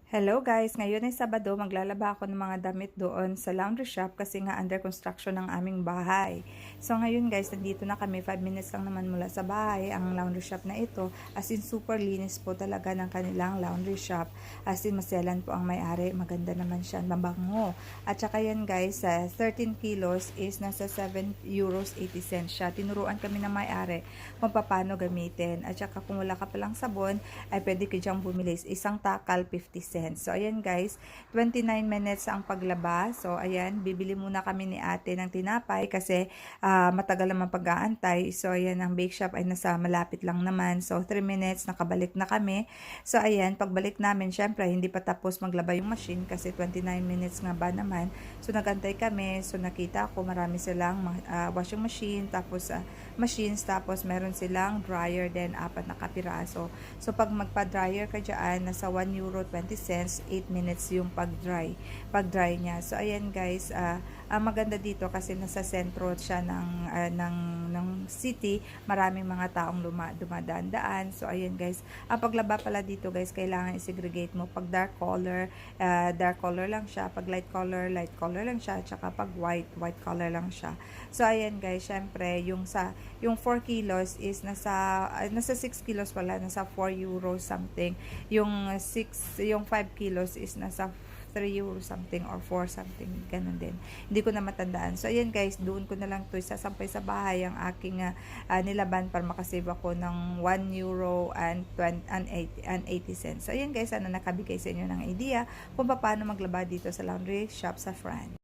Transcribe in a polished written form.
Hello guys! Ngayon ay Sabado, maglalaba ako ng mga damit doon sa laundry shop kasi nga under construction ng aming bahay. So ngayon guys, nandito na kami, 5 minutes lang naman mula sa bahay, ang laundry shop na ito. As in super linis po talaga ng kanilang laundry shop. As in maselan po ang may-ari, maganda naman siya, mabango. At saka yan guys, 13 kilos is nasa 7 euros 80 cents siya. Tinuruan kami ng may-ari kung paano gamitin. At saka kung wala ka palang sabon, ay pwede ka diyang bumili. Isang takal 50 cents. So, ayan guys, 29 minutes ang paglaba. So, ayan, bibili muna kami ni ate ng tinapay kasi matagal naman pag-aantay. So, ayan, ang bake shop ay nasa malapit lang naman. So, 3 minutes, nakabalik na kami. So, ayan, pagbalik namin, syempre, hindi pa tapos maglaba yung machine kasi 29 minutes nga ba naman. So, nagantay kami. So, nakita ko marami silang washing machine, tapos machines, tapos meron silang dryer din, 4 na kapiraso. So, pag magpa-dryer ka dyan, nasa 1 euro 20 cents, 8 minutes yung pag-dry niya. So, ayan guys, maganda dito kasi nasa sentro siya ng city. Maraming mga taong dumadaan-daan. So, ayan guys, ang paglaba pala dito guys, kailangan i-segregate mo. Pag dark color lang siya. Pag light color lang siya. Tsaka pag white color lang siya. So, ayan guys, syempre, yung 4 kilos is nasa 6 kilos pala, nasa 4 euros something. Yung 5 kilos is nasa 3 euro something or 4 something, ganun din. Hindi ko na matandaan. So, ayan guys, doon ko na lang ito isasampay sa bahay ang aking nilaban para makasave ako ng 1 euro and 80 cents. So, ayan guys, sana nakabigay sa inyo ng idea kung paano maglaba dito sa laundry shop sa France.